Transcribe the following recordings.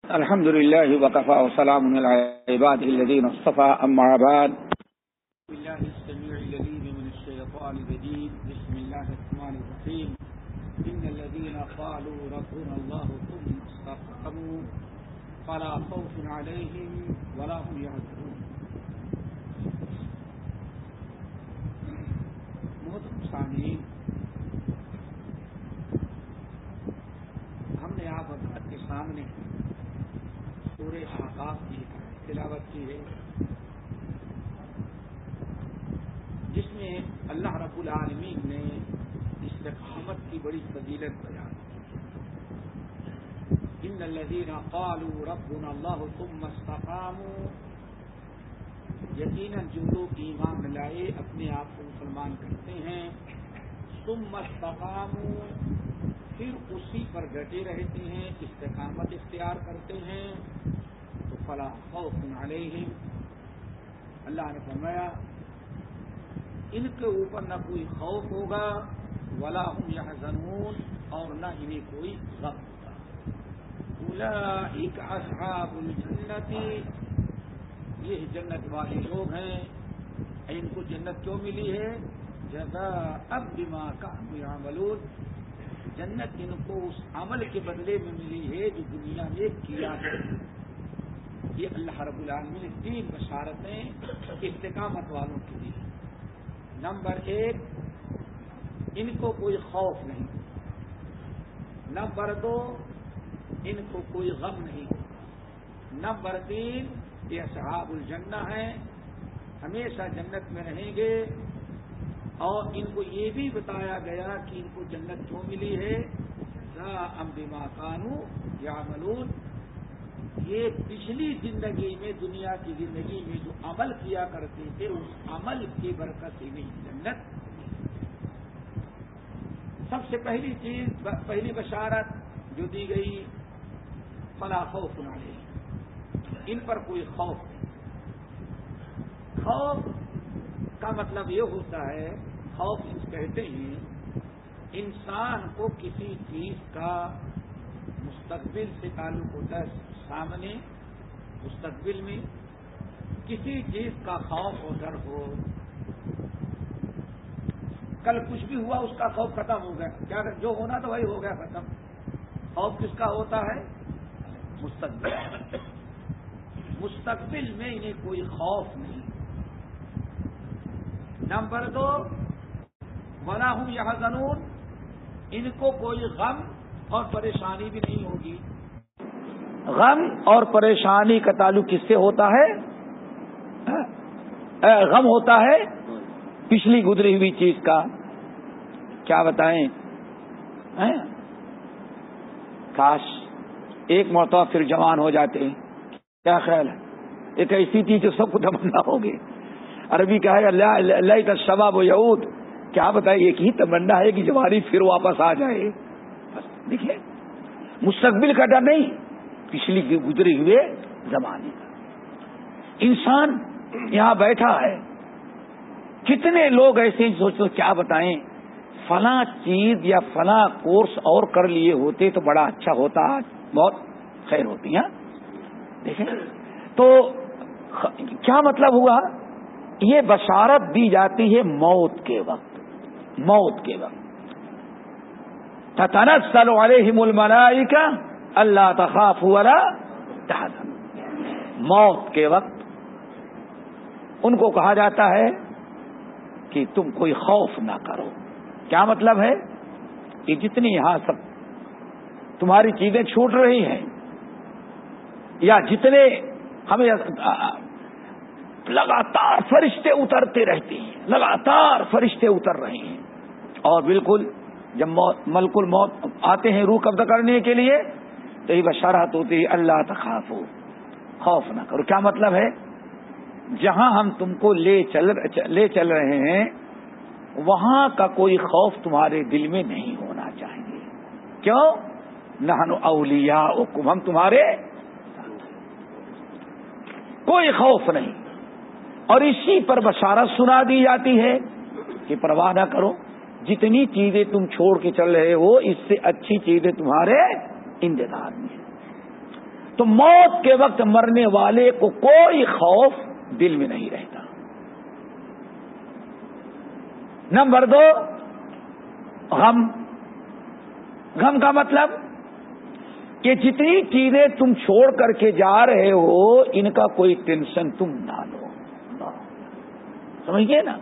الحمد لله وكفى وسلام على عباده الذين اصطفى أما بعد. بالله السميع العليم من الشيطان الرجيم. بسم الله الرحمن الرحيم. إن الذين قالوا ربنا الله ثم استقاموا فلا خوف عليهم ولا هم يحزنون. محترم سامعین، ہم نے آپ حضرات کے سامنے سورہ احقاف کی تلاوت کی ہے، جس میں اللہ رب العالمین نے استقامت کی بڑی فضیلت بیان کی. ان الذین قالوا ربنا اللہ ثم استقاموا، یقیناً جو لوگ ایمان لائے اپنے آپ کو مسلمان کرتے ہیں، ثم استقاموا پھر اسی پر ڈٹے رہتے ہیں، استقامت اختیار کرتے ہیں، تو فلا خوف علیہم، اللہ نے فرمایا ان کے اوپر نہ کوئی خوف ہوگا، ولا هم يحزنون، اور نہ انہیں کوئی غم ہوگا. اولئک اصحاب الجنت، یہ جنت والے لوگ ہیں. ان کو جنت کیوں ملی ہے؟ جزاء بما كانوا يعملون، جنت ان کو اس عمل کے بدلے میں ملی ہے جو دنیا میں کیا ہے. یہ اللہ رب العالمین نے تین بشارتیں استقامت والوں کے لیے. نمبر 1، ان کو کوئی خوف نہیں. نمبر 2، ان کو کوئی غم نہیں. نمبر 3، یہ اصحاب الجنہ ہیں، ہمیشہ جنت میں رہیں گے. اور ان کو یہ بھی بتایا گیا کہ ان کو جنت کیوں ملی ہے، جزاء بما كانوا يعملون، یہ پچھلی زندگی میں، دنیا کی زندگی میں جو عمل کیا کرتے تھے اس عمل کی برکت سے نہیں جنت. سب سے پہلی چیز، پہلی بشارت جو دی گئی، فلا خوف علیہم، ان پر کوئی خوف نہیں. خوف کا مطلب یہ ہوتا ہے، خوف کہتے ہیں انسان کو کسی چیز کا مستقبل سے تعلق ہوتا ہے. سامنے مستقبل میں کسی چیز کا خوف و ڈر ہو. کل کچھ بھی ہوا، اس کا خوف ختم ہو گیا. کیا جو ہونا تو وہی ہو گیا، ختم. خوف کس کا ہوتا ہے؟ مستقبل. مستقبل میں انہیں کوئی خوف نہیں. نمبر 2، ولا هم يحزنون، ان کو کوئی غم اور پریشانی بھی نہیں ہوگی. غم اور پریشانی کا تعلق کس سے ہوتا ہے؟ غم ہوتا ہے پچھلی گزری ہوئی چیز کا. کیا بتائیں، کاش ایک مرتبہ پھر جوان ہو جاتے. کیا خیال ہے؟ ایک ایسی چیز جو سب کو تمنا ہوگی. عربی کا ہے اللہ الشباب یعود. کیا بتائیں، ایک ہی تمنا ہے کہ جوانی پھر واپس آ جائے. بس دیکھیے، مستقبل کا ڈر نہیں، پچھلی گزرے ہوئے زمانے کا. انسان یہاں بیٹھا ہے، کتنے لوگ ایسے سوچو، کیا بتائیں فلاں چیز یا فلاں کورس اور کر لیے ہوتے تو بڑا اچھا ہوتا، بہت خیر ہوتی. ہاں دیکھیں تو کیا مطلب ہوا، یہ بشارت دی جاتی ہے موت کے وقت. موت کے وقت تتنزل علیہم الملائکہ اللہ تخافوا ولا تحزنوا، موت کے وقت ان کو کہا جاتا ہے کہ تم کوئی خوف نہ کرو. کیا مطلب ہے کہ جتنی یہاں سب تمہاری چیزیں چھوٹ رہی ہیں، یا جتنے ہمیں لگاتار فرشتے اترتے رہتے ہیں، لگاتار فرشتے اتر رہے ہیں، اور بالکل جب ملک الموت آتے ہیں روح قبضہ کرنے کے لیے تو یہ بشارت ہوتی ہے اللہ تخافوا، خوف نہ کرو. کیا مطلب ہے، جہاں ہم تم کو لے چل رہے ہیں وہاں کا کوئی خوف تمہارے دل میں نہیں ہونا چاہیے. کیوں؟ نحن اولیاؤکم، ہم تمہارے کوئی خوف نہیں. اور اسی پر بشارت سنا دی جاتی ہے کہ پرواہ نہ کرو، جتنی چیزیں تم چھوڑ کے چل رہے ہو اس سے اچھی چیزیں تمہارے انتظار میں. تو موت کے وقت مرنے والے کو کوئی خوف دل میں نہیں رہتا. نمبر 2 غم. غم کا مطلب کہ جتنی چیزیں تم چھوڑ کر کے جا رہے ہو ان کا کوئی ٹینشن تم نہ لو. سمجھئے نا؟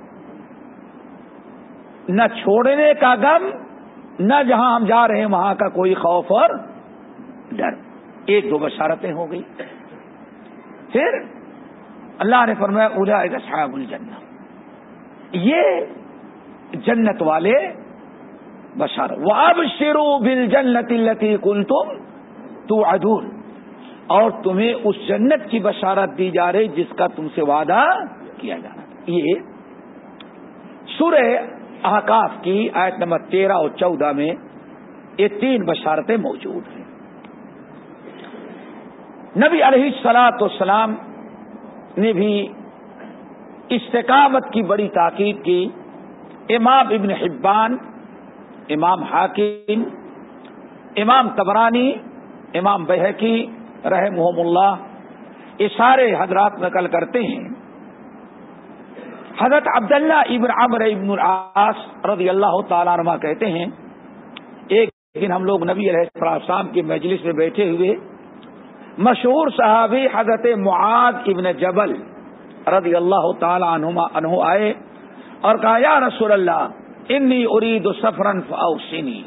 نہ چھوڑنے کا غم، نہ جہاں ہم جا رہے ہیں وہاں کا کوئی خوف اور ڈر. 1-2 بشارتیں ہو گئی. پھر اللہ نے فرمایا اولئک اصحاب الجنہ، یہ جنت والے بشارت. وابشروا بالجنۃ التي كنتم توعدون، اور تمہیں اس جنت کی بشارت دی جا رہی جس کا تم سے وعدہ کیا جا رہا. یہ سورہ احقاف کی آیت نمبر 13 اور 14 میں یہ 3 بشارتیں موجود ہیں. نبی علیہ الصلوۃ والسلام نے بھی استقامت کی بڑی تاکید کی. امام ابن حبان، امام حاکم، امام طبرانی، امام بیہقی رحمہم اللہ، یہ سارے حضرات نقل کرتے ہیں. حضرت عبداللہ ابن عمرو ابن العاص رضی اللہ تعالیٰ عنہ کہتے ہیں ایک دن ہم لوگ نبی علیہ السلام کی مجلس میں بیٹھے ہوئے مشہور صحابی حضرت معاذ ابن جبل رضی اللہ تعالیٰ عنہ آئے اور کہا یا رسول اللہ انی ارید سفرا فاوصنی،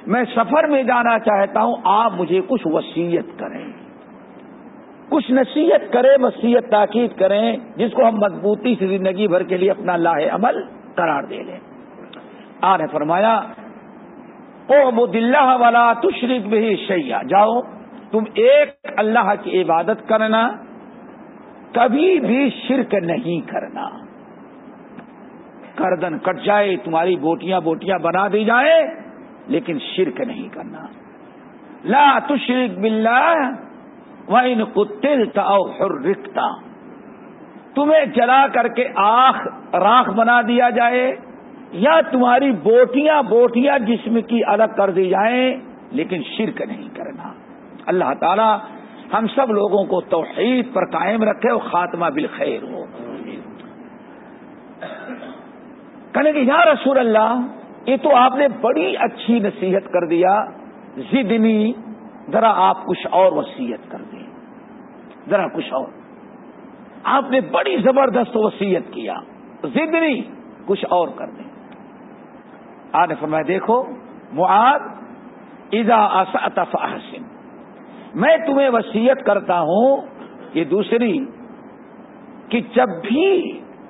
میں سفر میں جانا چاہتا ہوں، آپ مجھے کچھ وصیت کریں، کچھ نصیحت کریں، وصیت تاکید کریں جس کو ہم مضبوطی سے زندگی بھر کے لیے اپنا لاہ عمل قرار دے لیں. آپ نے فرمایا اعبد اللہ ولا تشرک بہ شیئا، جاؤ تم ایک اللہ کی عبادت کرنا، کبھی بھی شرک نہیں کرنا. گردن کٹ جائے، تمہاری بوٹیاں بوٹیاں بنا دی جائیں، لیکن شرک نہیں کرنا. لا تشرک باللہ وَإِن قُتِلْتَ أَوْ حُرِّقْتَ، تمہیں جلا کر کے راکھ بنا دیا جائے یا تمہاری بوٹیاں بوٹیاں جسم کی الگ کر دی جائیں، لیکن شرک نہیں کرنا. اللہ تعالی ہم سب لوگوں کو توحید پر قائم رکھے اور خاتمہ بالخیر ہو. کہنے کہ یا رسول اللہ یہ تو آپ نے بڑی اچھی نصیحت کر دیا، زدنی، ذرا آپ کچھ اور وصیت کر دیں، ذرا کچھ اور. آپ نے بڑی زبردست وصیت کیا، زدنی، کچھ اور کر دیں. آپ نے فرمایا دیکھو معاذ اذا اسأت فاحسن، میں تمہیں وصیت کرتا ہوں یہ دوسری کہ جب بھی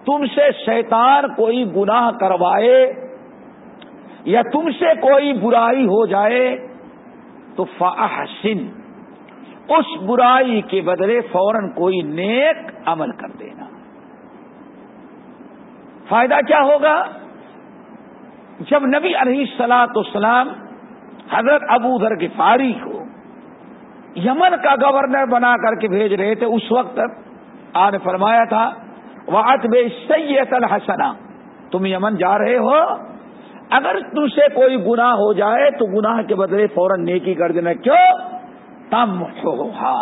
تم سے شیطان کوئی گناہ کروائے یا تم سے کوئی برائی ہو جائے تو فاحسن، اس برائی کے بدلے فوراً کوئی نیک عمل کر دینا. فائدہ کیا ہوگا؟ جب نبی علیہ الصلوۃ والسلام حضرت ابو ذر غفاری کو یمن کا گورنر بنا کر کے بھیج رہے تھے، اس وقت آپ نے فرمایا تھا وَأَتْبِعِ السَّيِّئَةَ الْحَسَنَةَ، تم یمن جا رہے ہو، اگر تم سے کوئی گناہ ہو جائے تو گناہ کے بدلے فوراً نیکی کر دینا. کیوں؟ تمحوہا،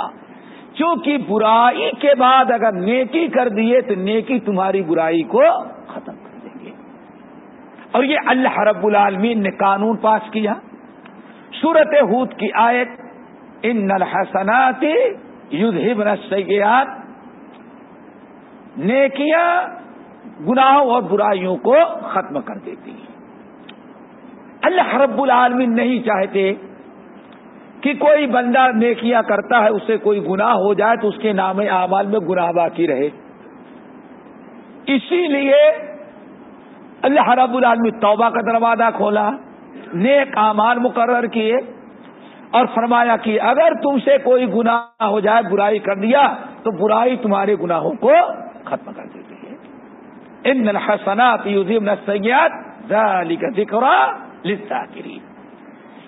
چونکہ برائی کے بعد اگر نیکی کر دیے تو نیکی تمہاری برائی کو ختم کر دیں گے. اور یہ اللہ رب العالمین نے قانون پاس کیا. سورۃ ہود کی آیت ان الحسنات یذہبن السیئات، نیکیاں گناہوں اور برائیوں کو ختم کر دیتی ہیں. اللہ رب العالمین نہیں چاہتے کہ کوئی بندہ نیکیاں کرتا ہے، اس سے کوئی گناہ ہو جائے تو اس کے نام اعمال میں گناہ باقی رہے. اسی لیے اللہ رب العالمین توبہ کا دروازہ کھولا، نیک اعمال مقرر کیے اور فرمایا کہ اگر تم سے کوئی گناہ ہو جائے، برائی کر دیا تو برائی تمہارے گناہوں کو ختم کر دیتی ہے. ان الحسنات یذہبن السیئات ذالک ذکری للذاکرین،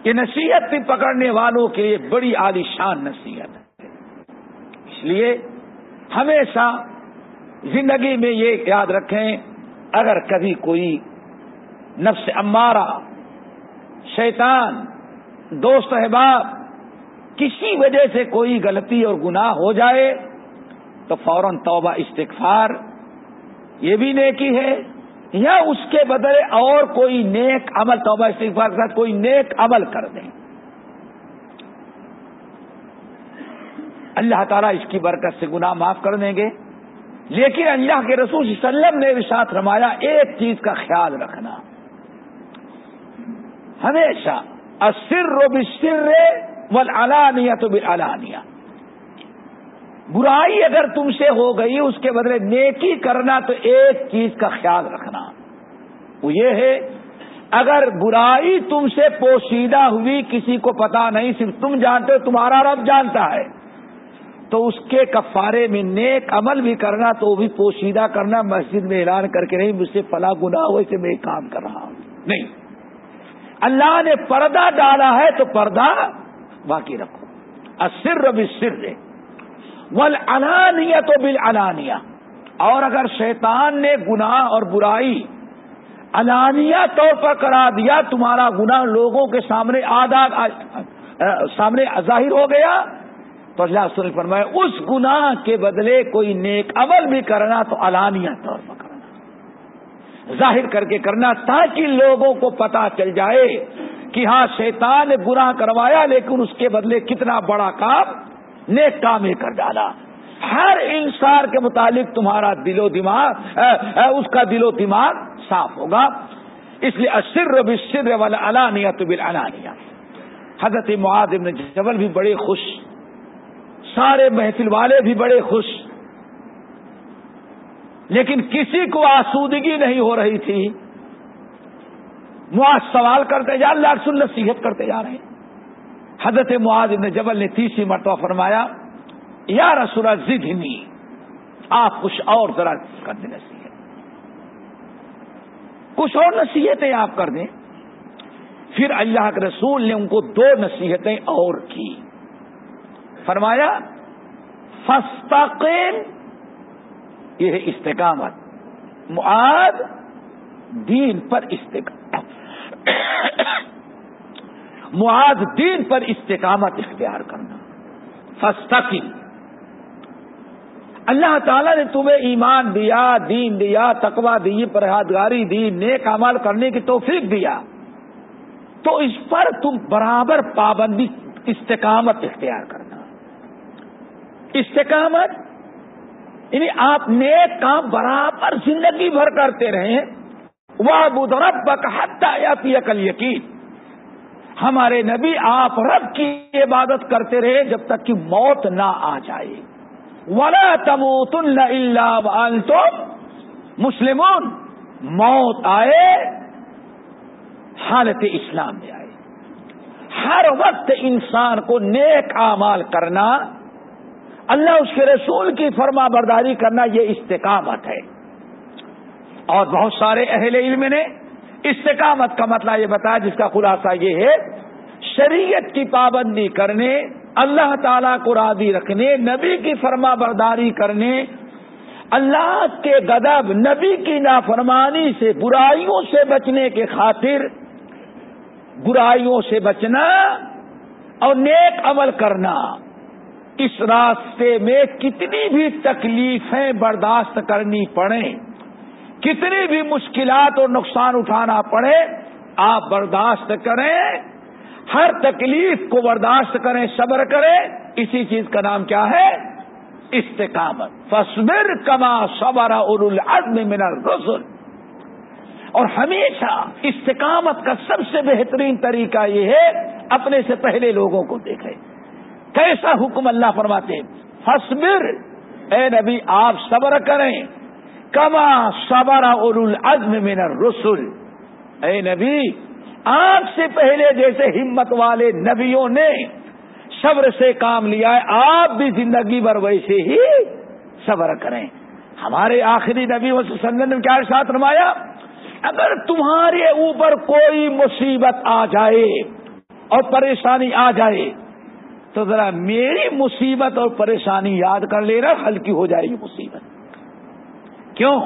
یہ نصیحت بھی پکڑنے والوں کے لیے بڑی عالی شان نصیحت ہے. اس لیے ہمیشہ زندگی میں یہ یاد رکھیں، اگر کبھی کوئی نفس امارہ، شیطان، دوست احباب کسی وجہ سے کوئی غلطی اور گناہ ہو جائے تو فوراً توبہ استغفار، یہ بھی نیکی ہے، یا اس کے بدلے اور کوئی نیک عمل، توبہ استغفار کے ساتھ کوئی نیک عمل کر دیں، اللہ تعالیٰ اس کی برکت سے گناہ معاف کر دیں گے۔ لیکن اللہ کے رسول صلی اللہ علیہ وسلم نے ارشاد فرمایا ایک چیز کا خیال رکھنا، ہمیشہ السر بالسر والعلانیۃ بالعلانیہ، برائی اگر تم سے ہو گئی اس کے بدلے نیکی کرنا تو ایک چیز کا خیال رکھنا، وہ یہ ہے اگر برائی تم سے پوشیدہ ہوئی، کسی کو پتا نہیں، صرف تم جانتے ہو، تمہارا رب جانتا ہے، تو اس کے کفارے میں نیک عمل بھی کرنا، تو وہ بھی پوشیدہ کرنا، مسجد میں اعلان کر کے نہیں مجھ سے فلاں گناہ ہو اسے میں کام کر رہا ہوں، نہیں، اللہ نے پردہ ڈالا ہے تو پردہ باقی رکھو، السر بالسر والعلانیۃ بالعلانیہ، اور اگر شیطان نے گناہ اور برائی علانیہ طور پر کرا دیا، تمہارا گناہ لوگوں کے سامنے سامنے ظاہر ہو گیا، تو اللہ رسول نے فرمایا اس گناہ کے بدلے کوئی نیک عمل بھی کرنا تو علانیہ طور پر کرنا، ظاہر کر کے کرنا، تاکہ لوگوں کو پتا چل جائے کہ ہاں شیطان نے گناہ کروایا لیکن اس کے بدلے کتنا بڑا کام، نیک کام ہی کر ڈالا۔ ہر انسان کے متعلق تمہارا دل و دماغ اس کا دل و دماغ صاف ہوگا، اس لیے السر بالسر والعلانیۃ بالعلانیہ۔ حضرت معاذ بن جبل بھی بڑے خوش، سارے محفل والے بھی بڑے خوش، لیکن کسی کو آسودگی نہیں ہو رہی تھی۔ معاذ سوال کرتے جا، اللہ رسول نصیحت کرتے جا رہے ہیں۔ حضرت معاذ بن جبل نے تیسری مرتبہ فرمایا یا رسول اللہ زدنی، آپ کچھ اور ذرا کر دیں نصیحت، کچھ اور نصیحتیں آپ کر دیں۔ پھر اللہ کے رسول نے ان کو 2 نصیحتیں اور کی، فرمایا فاستقم، یہ ہے استقامت، معاذ دین پر استقامت، معاذ دین پر استقامت اختیار کرنا، فاستقم، اللہ تعالیٰ نے تمہیں ایمان دیا، دین دیا، تقویٰ دی، پرہیزگاری دی، نیک اعمال کرنے کی توفیق دیا، تو اس پر تم برابر پابندی، استقامت اختیار کرنا۔ استقامت یعنی آپ نیک کام برابر زندگی بھر کرتے رہیں، وَاعْبُدْ رَبَّكَ حَتَّىٰ يَأْتِيَكَ الْيَقِينُ، ہمارے نبی آپ رب کی عبادت کرتے رہے جب تک کہ موت نہ آ جائے، وَلَا تَمُوتُنَّ إِلَّا وَأَنْتُمْ مُسْلِمُونَ، موت آئے حالت اسلام میں آئے۔ ہر وقت انسان کو نیک اعمال کرنا، اللہ اس کے رسول کی فرما برداری کرنا، یہ استقامت ہے۔ اور بہت سارے اہل علم نے استقامت کا مطلب یہ بتایا، جس کا خلاصہ یہ ہے شریعت کی پابندی کرنے، اللہ تعالیٰ کو راضی رکھنے، نبی کی فرما برداری کرنے، اللہ کے غضب، نبی کی نافرمانی سے، برائیوں سے بچنے کے خاطر برائیوں سے بچنا اور نیک عمل کرنا۔ اس راستے میں کتنی بھی تکلیفیں برداشت کرنی پڑیں، کتنی بھی مشکلات اور نقصان اٹھانا پڑے، آپ برداشت کریں، ہر تکلیف کو برداشت کریں، صبر کریں، اسی چیز کا نام کیا ہے؟ استقامت۔ فاصبر کما صبر اولو العزم من الرسل۔ اور ہمیشہ استقامت کا سب سے بہترین طریقہ یہ ہے اپنے سے پہلے لوگوں کو دیکھیں، کیسا حکم اللہ فرماتے ہیں، فاصبر، اے نبی آپ صبر کریں، کما صبر اولو العزم من الرسل، اے نبی آپ سے پہلے جیسے ہمت والے نبیوں نے صبر سے کام لیا ہے، آپ بھی زندگی بھر ویسے ہی صبر کریں۔ ہمارے آخری نبی صلی اللہ علیہ وسلم نے کیا ارشاد فرمایا، اگر تمہارے اوپر کوئی مصیبت آ جائے اور پریشانی آ جائے تو ذرا میری مصیبت اور پریشانی یاد کر لینا، ہلکی ہو جائے گی مصیبت۔ کیوں؟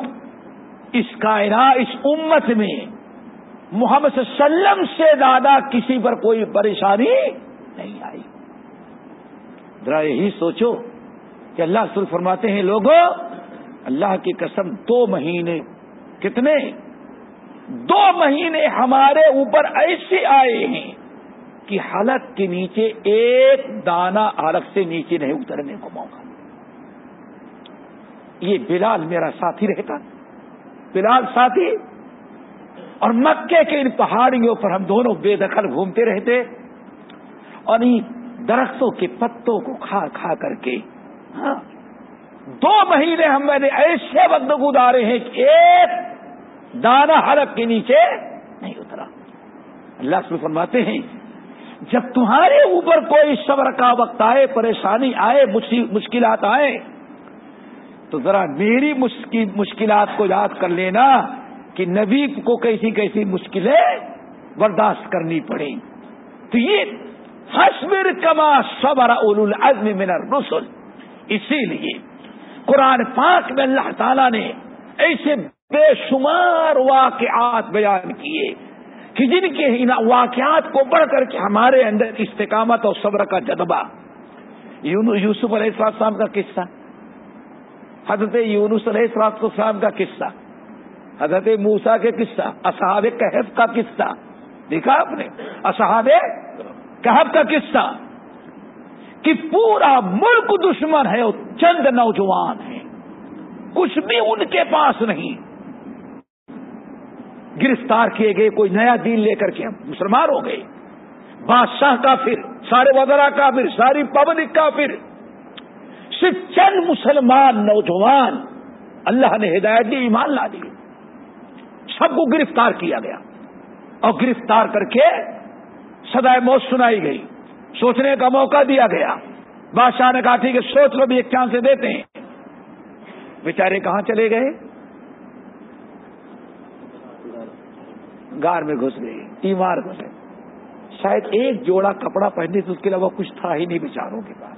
اس کائنات، اس امت میں محمد صلی اللہ علیہ وسلم سے زیادہ کسی پر کوئی پریشانی نہیں آئی۔ ذرا یہی سوچو کہ اللہ رسول فرماتے ہیں لوگوں اللہ کی قسم 2 مہینے کتنے 2 مہینے ہمارے اوپر ایسے آئے ہیں کہ حلق کے نیچے ایک دانہ حلق سے نیچے نہیں اترنے کو موقع. یہ بلال میرا ساتھی رہتا, بلال ساتھی, اور مکے کے ان پہاڑیوں پر ہم دونوں بے دخل گھومتے رہتے اور ان درختوں کے پتوں کو کھا کھا کر کے 2 مہینے ہم نے ایسے وقت گزارے ہیں کہ ایک دانہ حلق کے نیچے نہیں اترا. اللہ سے فرماتے ہیں جب تمہارے اوپر کوئی صبر کا وقت آئے, پریشانی آئے, مشکلات آئے, تو ذرا میری مشکلات کو یاد کر لینا کہ نبی کو کیسی کیسی مشکلیں برداشت کرنی پڑیں. تو یہ فاصبر کما صبر اولو العزم من الرسل. اسی لیے قرآن پاک میں اللہ تعالیٰ نے ایسے بے شمار واقعات بیان کیے کہ جن کے ان واقعات کو پڑھ کر کے ہمارے اندر استقامت اور صبر کا جذبہ. یوسف علیہ السلام کا قصہ, حضرت یونس علیہ السلام کا قصہ, حضرت موسیٰ کے قصہ, اصحاب کہف کا قصہ دیکھا آپ نے, اصحاب کہف کا قصہ کہ پورا ملک دشمن ہے اور چند نوجوان ہیں, کچھ بھی ان کے پاس نہیں, گرفتار کیے گئے, کوئی نیا دین لے کر کے مسلمان ہو گئے, بادشاہ کافر, سارے وزراء کافر, ساری پبلک کافر, صرف چند مسلمان نوجوان اللہ نے ہدایت دی, ایمان لا دی, سب کو گرفتار کیا گیا اور گرفتار کر کے سزائے موت سنائی گئی, سوچنے کا موقع دیا گیا. بادشاہ نے کہا ٹھیک ہے سوچ لو, بھی ایک چانس سے دیتے ہیں. بیچارے کہاں چلے گئے؟ غار میں گھس گئے, تیمار گھسے. شاید ایک جوڑا کپڑا پہننے سے اس کے علاوہ کچھ تھا ہی نہیں بیچاروں کے پاس.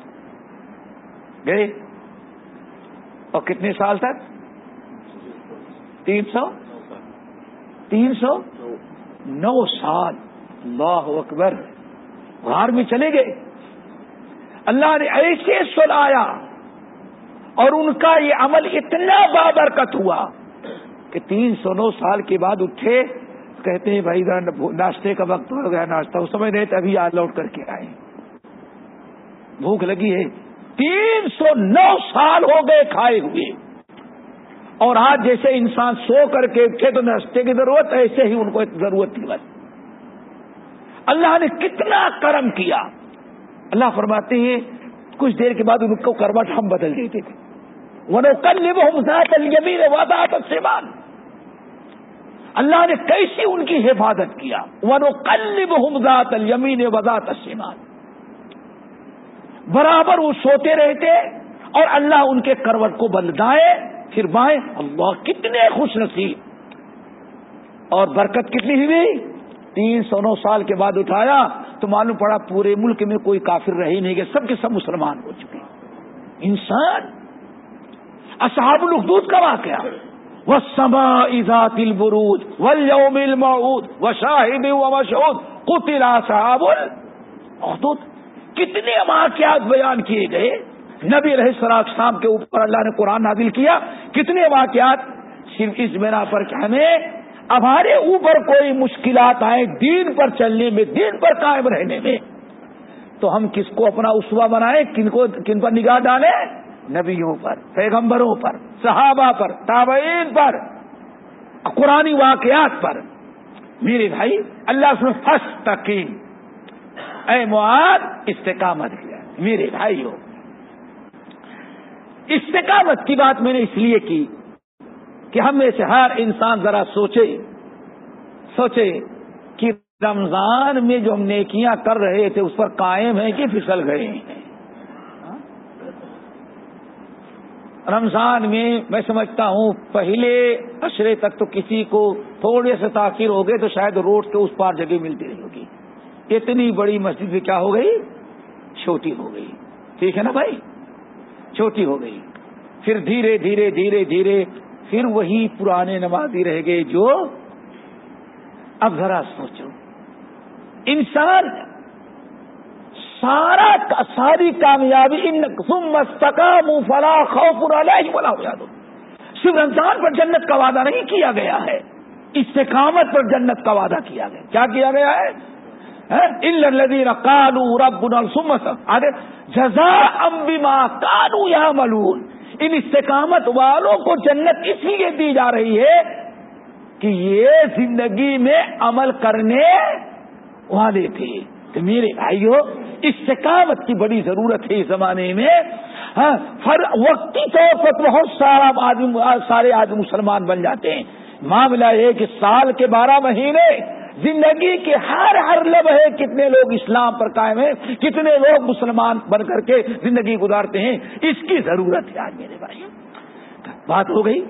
گئے اور کتنے سال تک 309 سال. اللہ اکبر. غار میں چلے گئے. اللہ نے ایسے سلایا اور ان کا یہ عمل اتنا بابرکت ہوا کہ 309 سال کے بعد اٹھے, کہتے ہیں بھائی ناشتے کا وقت ہو گیا, ناشتہ اس سمجھ رہے تھے ابھی آج لوٹ کر کے آئے, بھوک لگی ہے. 309 سال ہو گئے کھائے ہوئے, اور آج جیسے انسان سو کر کے اٹھے تو ناشتے کی ضرورت, ایسے ہی ان کو ضرورت تھی. بس اللہ نے کتنا کرم کیا. اللہ فرماتے ہیں کچھ دیر کے بعد ان کو کروٹ ہم بدل دیتے تھے. وَنُقَلِّبُهُمْ ذَاتَ الْيَمِينِ وَذَاتَ الشِّمَالِ. اللہ نے کیسی ان کی حفاظت کیا. وَنُقَلِّبُهُمْ ذَاتَ الْيَمِينِ وَذَاتَ الشِّمَالِ. برابر وہ سوتے رہتے اور اللہ ان کے کروٹ کو بدلائے پھر بائیں. اللہ کتنے خوش نصیب. اور برکت کتنی ہوئی. 309 سال کے بعد اٹھایا تو معلوم پڑا پورے ملک میں کوئی کافر رہ ہی نہیں گیا, سب کے سب مسلمان ہو چکے. انسان اصحاب الاخدود کا واقعہ, والسماء ذات البروج واليوم الموعود وشاہد ومشہود قتل اصحاب الاخدود. کتنے واقعات بیان کیے گئے. نبی علیہ السلام کے اوپر اللہ نے قرآن نازل کیا. کتنے واقعات صرف اس بنا پر کہ ہمیں ہمارے اوپر کوئی مشکلات آئے دین پر چلنے میں, دین پر قائم رہنے میں, تو ہم کس کو اپنا اسوہ بنائیں, کن پر نگاہ ڈالیں؟ نبیوں پر, پیغمبروں پر, صحابہ پر, تابعین پر, قرآنی واقعات پر. میرے بھائی اللہ سے فاستقیم, اے معاذ استقامت کیا. میرے بھائیو استقامت کی بات میں نے اس لیے کی کہ ہم میں سے ہر انسان ذرا سوچے کہ رمضان میں جو ہم نیکیاں کر رہے تھے اس پر قائم ہیں کہ پھسل گئے ہیں. رمضان میں سمجھتا ہوں پہلے عشرے تک تو کسی کو تھوڑے سے تاخیر ہو گئے تو شاید روڈ کے اس پار جگہ ملتی رہی ہوگی. اتنی بڑی مسجد میں کیا ہو گئی, چھوٹی ہو گئی. ٹھیک ہے نا بھائی, چھوٹی ہو گئی. پھر دھیرے دھیرے دھیرے دھیرے پھر وہی پرانے نمازی رہ گئے جو. اب ذرا سوچو, انسان ساری کامیابی ثم استقاموا فلا خوف علیہم ولا هم يحزنون. صرف رمضان پر جنت کا وعدہ نہیں کیا گیا ہے، استقامت پر جنت کا وعدہ کیا گیا. کیا کیا گیا ہے؟ الا الذين قالوا ربنا ثم جزاء بما كانوا يعملون. ان استقامت والوں کو جنت اس لیے دی جا رہی ہے کہ یہ زندگی میں عمل کرنے والے تھے. تو میرے بھائیو، استقامت کی بڑی ضرورت ہے اس زمانے میں. وقتی طور پر بہت سارے آدمی مسلمان بن جاتے ہیں. معاملہ یہ کہ سال کے 12 مہینے زندگی کے ہر لمحے کتنے لوگ اسلام پر قائم ہیں، کتنے لوگ مسلمان بن کر کے زندگی گزارتے ہیں. اس کی ضرورت ہے آج میرے بھائی. بات ہو گئی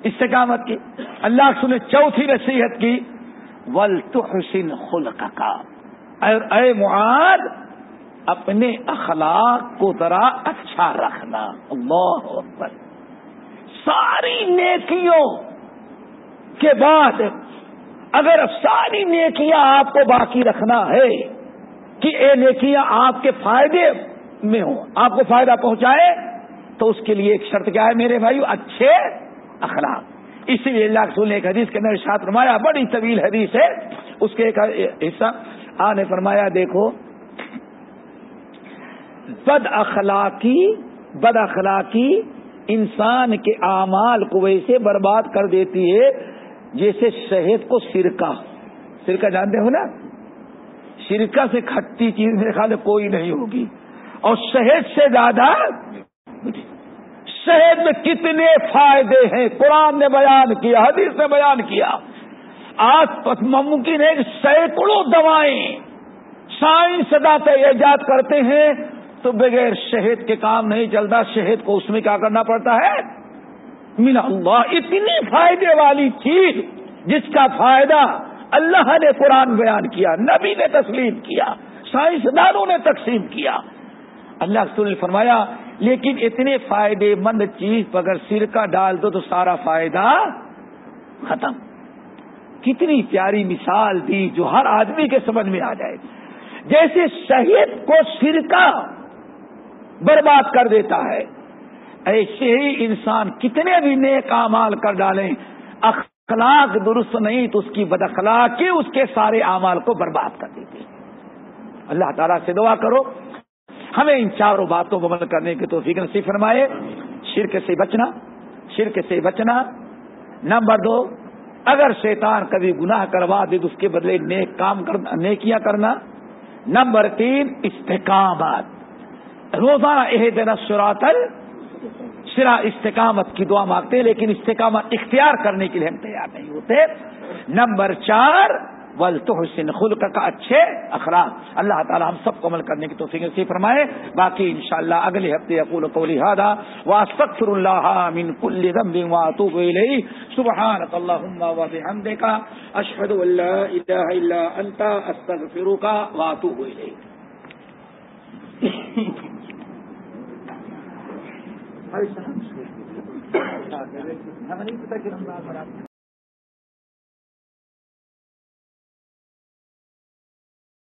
استقامت کی. اللہ سنے چوتھی نصیحت کی، وَلْتُحْسِنْ خُلْقَكَ. اے معاذ، اپنے اخلاق کو ذرا اچھا رکھنا. اللہ اکبر. ساری نیکیوں کے بعد اگر ساری نیکیاں آپ کو باقی رکھنا ہے کہ یہ نیکیاں آپ کے فائدے میں ہوں، آپ کو فائدہ پہنچائے، تو اس کے لیے ایک شرط کیا ہے میرے بھائیو؟ اچھے اخلاق. اسی لیے اللہ کے رسول نے ایک حدیث کے اندر ارشاد فرمایا، بڑی طویل حدیث ہے، اس کے ایک حصہ آپ نے فرمایا، دیکھو بد اخلاقی انسان کے اعمال کو ویسے برباد کر دیتی ہے جیسے شہد کو سرکہ جانتے ہو نا، سرکہ سے کھٹی چیز میرے خیال میں کوئی نہیں ہوگی، اور شہد سے زیادہ. شہد میں کتنے فائدے ہیں، قرآن نے بیان کیا، حدیث نے بیان کیا. آج ممکن ہے کہ سینکڑوں دوائیں سائنسداں ایجاد کرتے ہیں تو بغیر شہد کے کام نہیں چلتا. شہد کو اس میں کیا کرنا پڑتا ہے؟ من اللہ. اتنی فائدے والی چیز جس کا فائدہ اللہ نے قرآن بیان کیا، نبی نے تسلیم کیا، سائنسدانوں نے تقسیم کیا. اللہ رسول نے فرمایا لیکن اتنے فائدے مند چیز پر اگر سرکہ ڈال دو تو سارا فائدہ ختم. کتنی پیاری مثال دی جو ہر آدمی کے سمجھ میں آ جائے. جیسے شہد کو سرکہ برباد کر دیتا ہے، ایسے ہی انسان کتنے بھی نیک اعمال کر ڈالیں، اخلاق درست نہیں تو اس کی بد اخلاقی اس کے سارے اعمال کو برباد کر دیتی ہے. اللہ تعالیٰ سے دعا کرو ہمیں ان چاروں باتوں کو عمل کرنے کی توفیق نصیب فرمائے. شرک سے بچنا. نمبر 2، اگر شیطان کبھی گناہ کروا دے تو اس کے بدلے نیکیاں کرنا. نمبر 3، استقامت. روزانہ اہدنا الصراط استقامت کی دعا مانگتے ہیں لیکن استقامت اختیار کرنے کے لیے ہم تیار نہیں ہوتے. نمبر 4، وَلْتُحْسِنْ خُلْقَكَ، اچھے اخلاق. اللہ تعالی ہم سب کو عمل کرنے کی توفیق نصیب فرمائے. باقی انشاءاللہ اگلے ہفتے اقول قولی ھذا واستغفر اللہ من کل ذنب واتوب الیہ. سبحانک اللہم وبحمدک، اشہد ان لا الہ الا انت، استغفرک واتوب الیک.